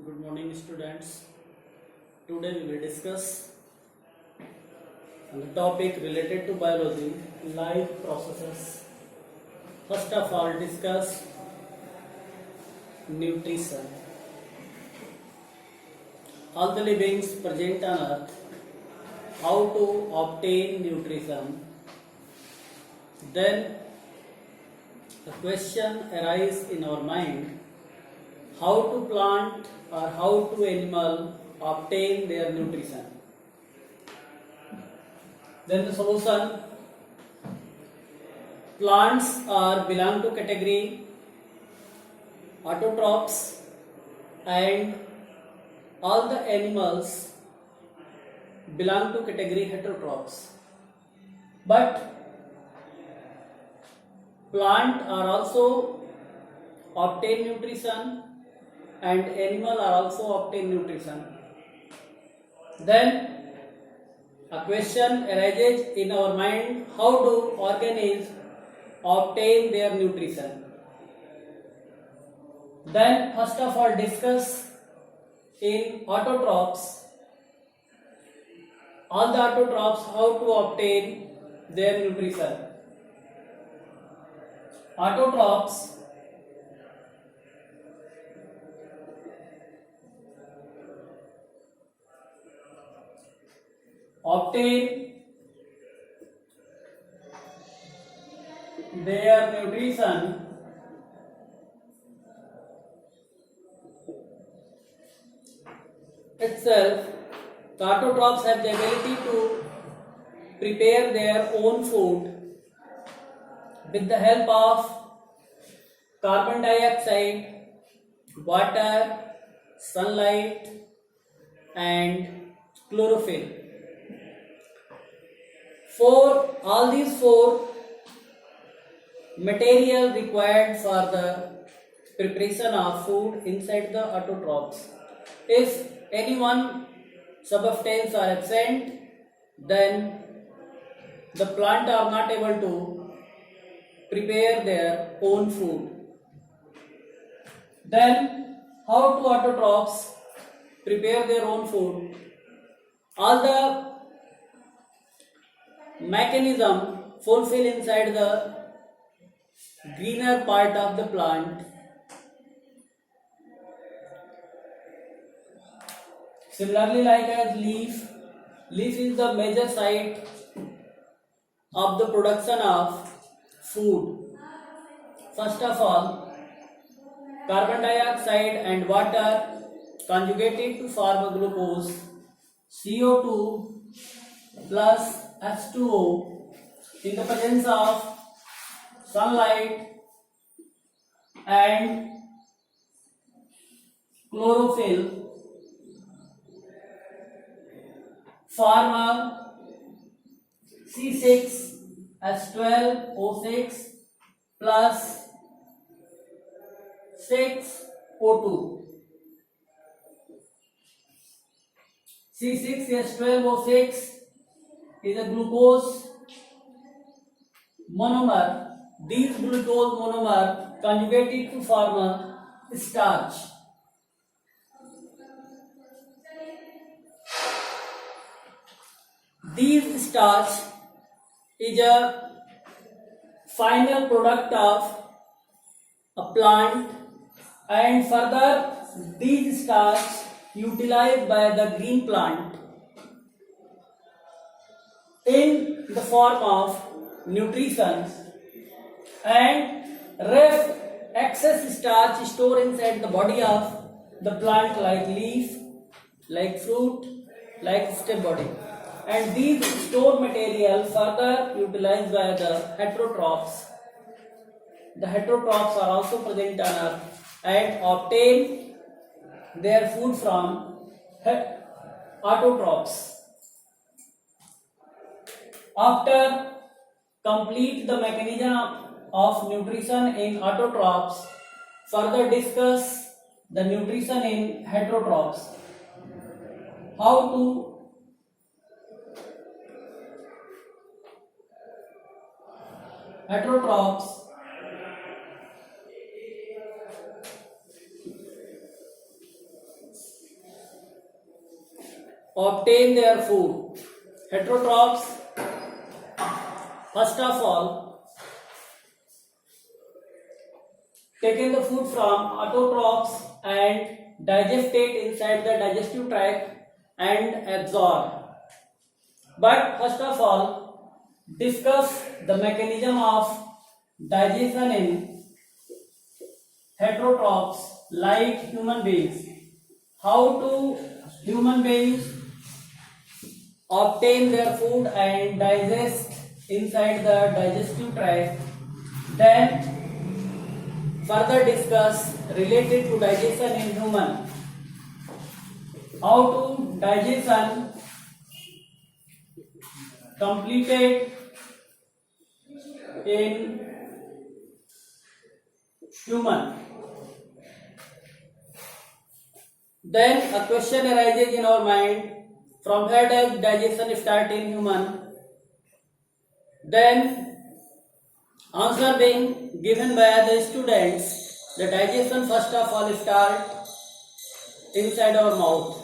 Good morning, students. Today we will discuss on the topic related to biology, life processes. First of all, discuss nutrition. All the livings present on earth, how to obtain nutrition. Then the question arises in our mind, how to plant or how to animal obtain their nutrition. Then the solution, plants are belong to category autotrophs and all the animals belong to category heterotrophs. But plant are also obtain nutrition and animal are also obtain nutrition. Then a question arises in our mind, how do organisms obtain their nutrition? Then first of all discuss in autotrophs, all the autotrophs how to obtain their nutrition. Autotrophs obtain their nutrition itself. The autotrophs have the ability to prepare their own food with the help of carbon dioxide, water, sunlight and chlorophyll. For all these four material required for the preparation of food inside the autotrophs, if any one substance are absent, then the plant are not able to prepare their own food. Then how do autotrophs prepare their own food? All the mechanism fulfill inside the greener part of the plant. Similarly, like as leaf is the major site of the production of food. First of all, carbon dioxide and water conjugated to form glucose, CO2 plus H2O in the presence of sunlight and chlorophyll form a C6H12O6 plus 6O2. C6H12O6 is a glucose monomer. These glucose monomer conjugated to form a starch. These starch is a final product of a plant, and further these starch utilized by the green plant in the form of nutrition, and rest excess starch stored inside the body of the plant like leaf, like fruit, like stem body, and these stored material further utilized by the heterotrophs. The heterotrophs are also present on earth and obtain their food from autotrophs. After complete the mechanism of nutrition in autotrophs, further discuss the nutrition in heterotrophs. How to heterotrophs obtain their food. Heterotrophs, first of all, taken the food from autotrophs and digest it inside the digestive tract and absorb. But first of all, discuss the mechanism of digestion in heterotrophs like human beings. How do human beings obtain their food and digest inside the digestive tract? Then further discuss related to digestion in human. How to digestion completed in human. Then a question arises in our mind, from where does digestion start in human? Then answer being given by the students, the digestion first of all start inside our mouth.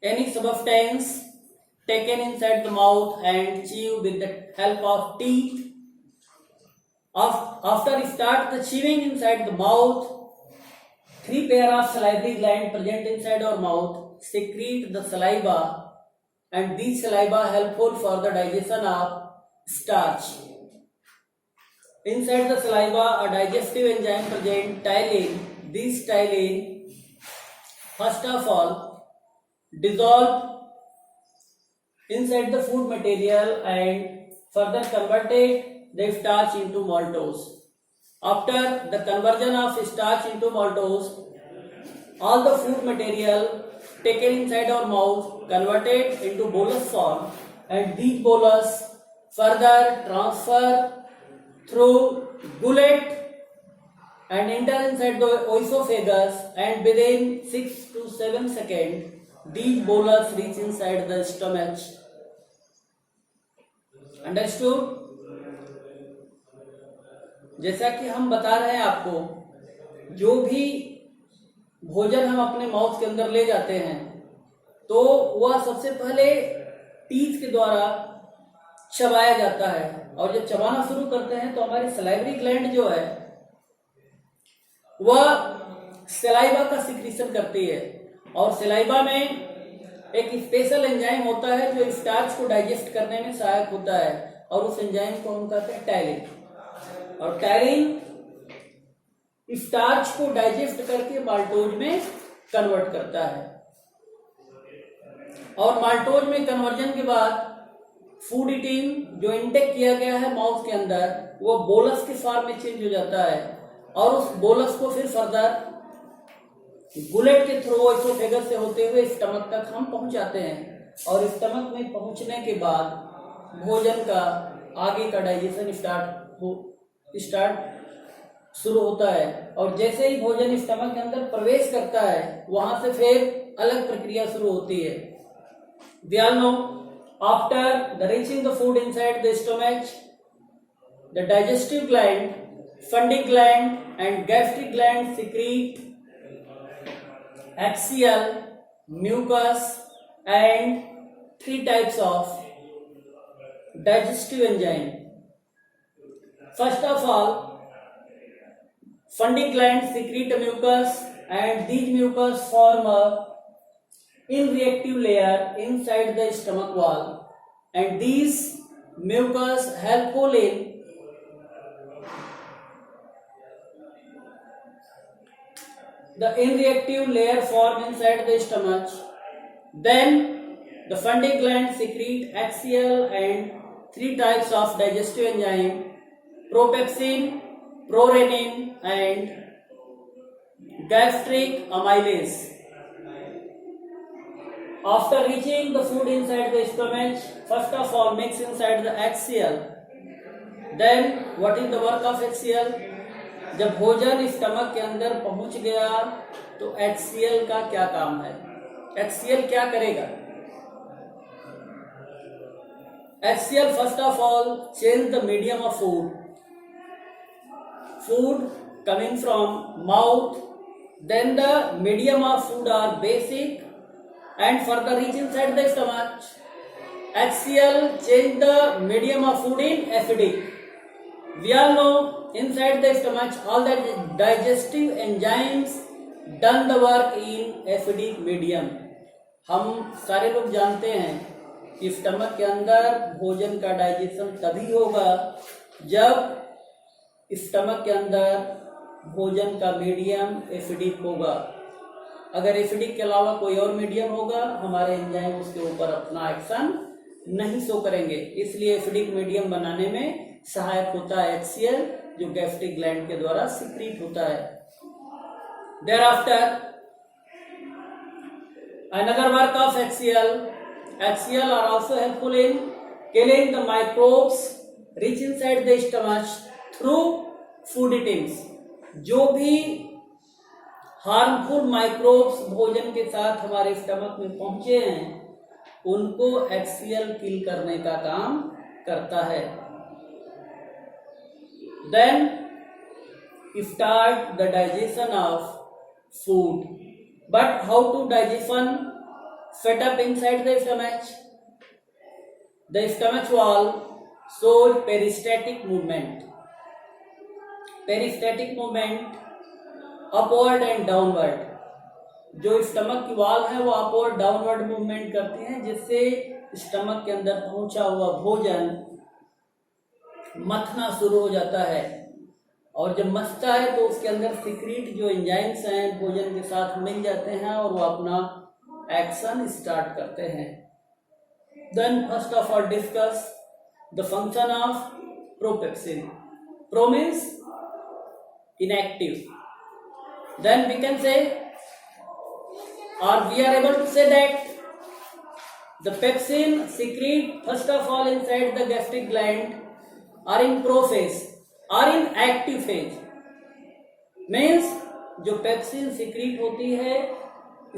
Any substance taken inside the mouth and chewed with the help of teeth. After start the chewing inside the mouth, 3 pair of salivary glands present inside our mouth secrete the saliva, and these saliva helpful for the digestion of starch. Inside the saliva, a digestive enzyme present, ptyalin. This ptyalin, first of all, dissolve inside the food material and further converted the starch into maltose. After the conversion of starch into maltose, all the food material taken inside our mouth converted into bolus form, and these bolus further transfer through gullet and enter inside the esophagus, and within 6 to 7 seconds these bolus reach inside the stomach. Understood? जैसा कि हम बता रहे हैं आपको, जो भी भोजन हम अपने माउथ के अंदर ले जाते हैं तो वह सबसे पहले टीथ के द्वारा चबाया जाता है, और जब चबाना शुरू करते हैं तो हमारी सलाइवरी ग्लैंड जो है वह सलाइवा का सिक्रीशन करती है, और सलाइवा में एक स्पेशल एंजाइम होता है जो स्टार्च को डाइजेस्ट करने में सहायक होता है, और उस एंजाइम को हम कहते हैं टैलिन। और टैलिन स्टार्च को डाइजेस्ट करके माल्टोज में कन्वर्ट करता है, और माल्टोज में कन्वर्जन के बाद फूड ईटिंग जो इंटेक किया गया है माउथ के अंदर वो बोलस के फॉर्म में चेंज हो जाता है, और उस बोलस को फिर फर्दर गुलेट के थ्रू एसोफेगस से होते हुए स्टमक तक हम पहुंचाते हैं, और स्टमक में पहुंचने के बाद भोजन का आगे का डाइजेशन स्टार्ट शुरू होता है, और जैसे ही भोजन स्टमक के अंदर प्रवेश करता है वहां से फिर अलग प्रक्रिया शुरू होती है। We all know, after the reaching the food inside the stomach, the digestive gland, funding gland and gastric gland secrete axial, mucus and 3 types of digestive enzyme. First of all, funding glands secrete a mucus, and these mucus form a in-reactive layer inside the stomach wall, and these mucus helpful in the in-reactive layer form inside the stomach. Then the funding glands secrete axial and 3 types of digestive enzyme: propepsin, prorenin and gastric amylase. After reaching the food inside the stomach, first of all mix inside the axial. Then what is the work of axial? जब भोजन stomach के अंदर पहुंच गया तो HCl का क्या काम है? HCl क्या करेगा? HCl first of all change the medium of food. Food coming from mouth, then the medium of food are basic and further reach inside the stomach. HCl change the medium of food in acidic. We all know inside the stomach all the digestive enzymes done the work in acidic medium. हम सारे लोग जानते हैं कि stomach के अंदर भोजन का डाइजेशन तभी होगा जब स्टमक के अंदर भोजन का मीडियम एसिडिक होगा. अगर एसिडिक के अलावा कोई और मीडियम होगा हमारे एंजाइम उसके ऊपर अपना एक्शन नहीं शो करेंगे. इसलिए एसिडिक मीडियम बनाने में सहायक होता है HCl जो गैस्ट्रिक ग्लैंड के द्वारा सिक्रीट होता है. Thereafter another work of HCl are also helpful in killing the microbes reach inside the stomach through food items. जो भी हार्मफुल माइक्रोब्स भोजन के साथ हमारे स्टमक में पहुंचे हैं उनको HCl किल करने का काम करता है. Then start the digestion of food. But how to digestion set up inside the stomach? The stomach wall shows peristatic movement. Peristatic movement upward and downward. जो स्टमक की वॉल है वो अपवर्ड डाउनवर्ड मूवमेंट करती है जिससे stomach के अंदर पहुंचा हुआ भोजन मथना शुरू हो जाता है. और जब मचता है तो उसके अंदर सिक्रीट जो एंजाइम्स हैं भोजन के साथ मिल जाते हैं और वो अपना एक्शन स्टार्ट करते हैं. Then first of all discuss the function of propexin. Pro means inactive. Then we can say or we are able to say that the pepsin secrete first of all inside the gastric gland are in prophase or in active phase. means जो pepsin secrete होती है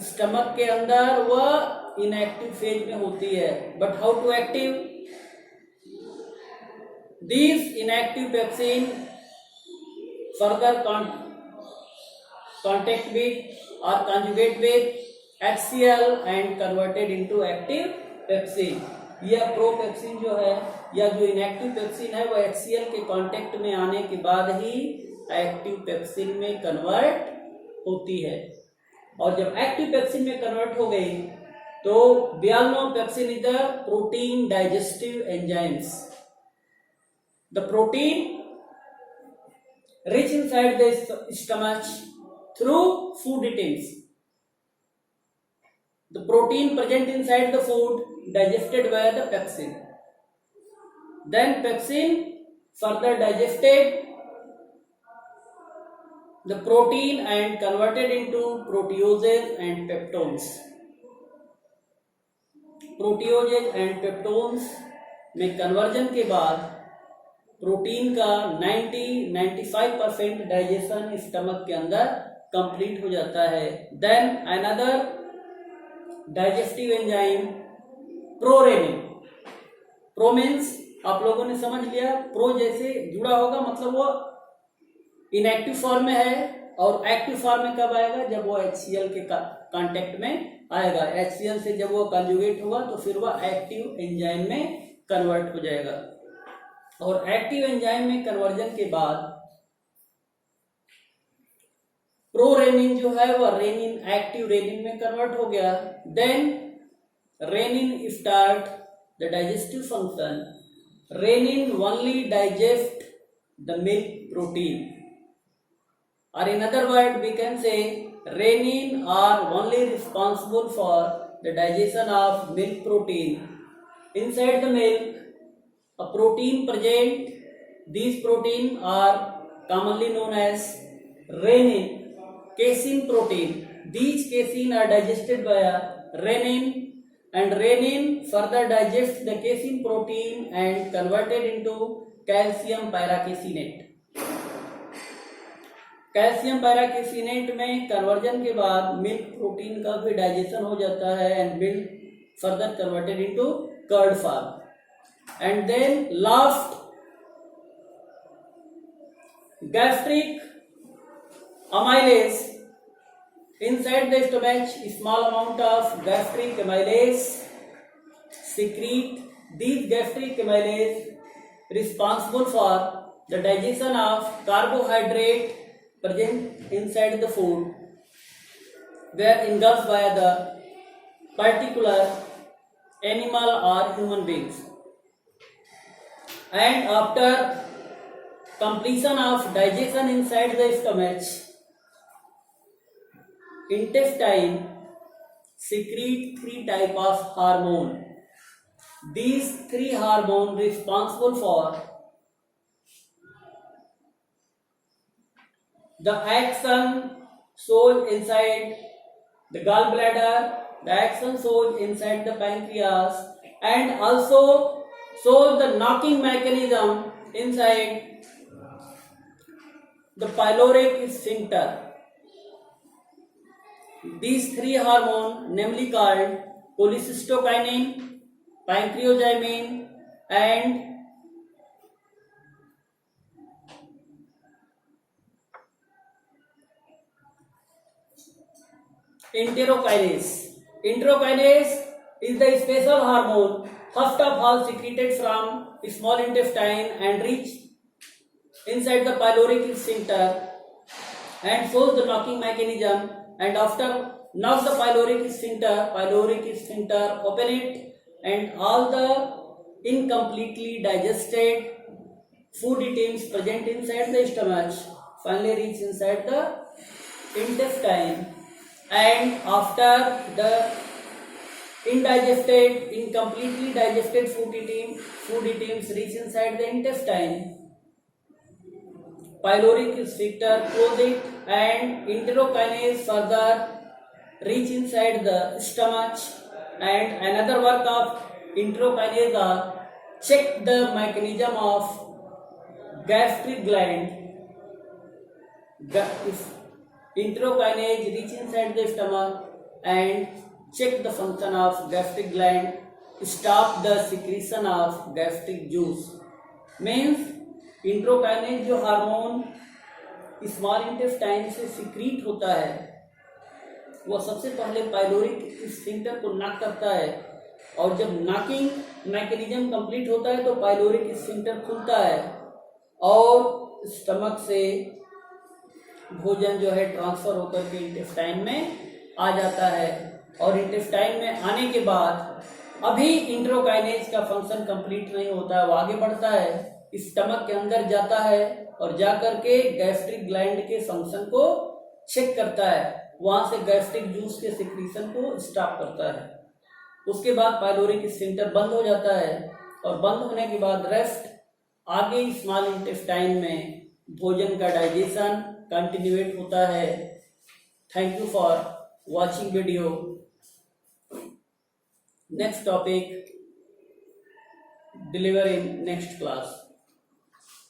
stomach के अंदर वह inactive phase में होती है. But how to active? these inactive pepsin further contact with or conjugate with HCl and converted into active pepsin. यह प्रोपेप्सिन जो है या जो इनएक्टिव पेप्सिन है वो HCl के कांटेक्ट में आने के बाद ही एक्टिव पेप्सिन में कन्वर्ट होती है. और जब एक्टिव पेप्सिन में कन्वर्ट हो गई तो we all know pepsin is the protein digestive enzymes. The protein rich inside the stomach through food items. The protein present inside the food digested by the pepsin. Then pepsin further digested the protein and converted into proteases and peptones. Proteases and peptones में conversion के बाद protein का 90-95% digestion stomach के अंदर complete हो जाता है. Then another digestive enzyme prorennin. Pro means आप लोगों ने समझ लिया प्रो जैसे जुड़ा होगा मतलब वो इनएक्टिव फॉर्म में है और एक्टिव फॉर्म में कब आएगा जब वो HCl के कांटेक्ट में आएगा. HCl से जब वो कंजुगेट होगा तो फिर वह एक्टिव एंजाइम में कन्वर्ट हो जाएगा. और एक्टिव एंजाइम में कन्वर्जन के बाद प्रोरेनिन जो है वह रेनिन एक्टिव रेनिन में कन्वर्ट हो गया. Then renin start the digestive function. Renin only digest the milk protein और in other word we can say renin are only responsible for the digestion of milk protein. Inside the milk a protein present. These protein are commonly known as renin, casein protein. These casein are digested by renin and renin further digests the casein protein and converted into calcium pyracasinate. Calcium paracaseinate में conversion के बाद milk protein का भी digestion हो जाता है and milk further converted into curd form. And then last gastric amylase Inside the stomach, a small amount of gastric amylase secrete. These gastric amylase responsible for the digestion of carbohydrate present inside the food were engulfed by the particular animal or human beings. And after completion of digestion inside the stomach, intestine secrete three type of hormone. These three hormones responsible for the action shown inside the gallbladder, the action shown inside the pancreas, and also shows the knocking mechanism inside the pyloric sphincter. These three hormones, namely called cholecystokinin, pancreogymin, and enterokinase. Enterokinase is the special hormone first of all secreted from small intestine and reach inside the pyloric sphincter and shows the knocking mechanism, and after knock the pyloric sphincter open it, and all the incompletely digested food items present inside the stomach finally reach inside the intestine, and after the incompletely digested food items reach inside the intestine, pyloric sphincter close it, and enterokinase further reach inside the stomach, and another work of enterokinase are check the mechanism of gastric gland. If enterokinase reach inside the stomach and check the function of gastric gland, stop the secretion of gastric juice. Means enterokinase जो hormone small intestine से secrete होता है वह सबसे पहले pyloric sphincter को knock करता है, और जब नॉकिंग मैकेनिज्म कंप्लीट होता है तो पाइलोरिक स्फिंक्टर खुलता है और स्टमक से भोजन जो है ट्रांसफर होकर के इंटेस्टाइन में आ जाता है, और इंटेस्टाइन में आने के बाद अभी इंटेरोकाइनेज का फंक्शन कंप्लीट नहीं होता है, वो आगे बढ़ता है, स्टमक के अंदर जाता है और जाकर के गैस्ट्रिक ग्लैंड के फंक्शन को चेक करता है, वहां से गैस्ट्रिक जूस के सिक्रीशन को स्टॉप करता है। उसके बाद पाइलोरिक स्फिंक्टर बंद हो जाता है, और बंद होने के बाद रेस्ट आगे स्मॉल इंटेस्टाइन में भोजन का डाइजेशन कंटिन्यूएट होता है। Thank you for watching video. Next topic deliver in next class.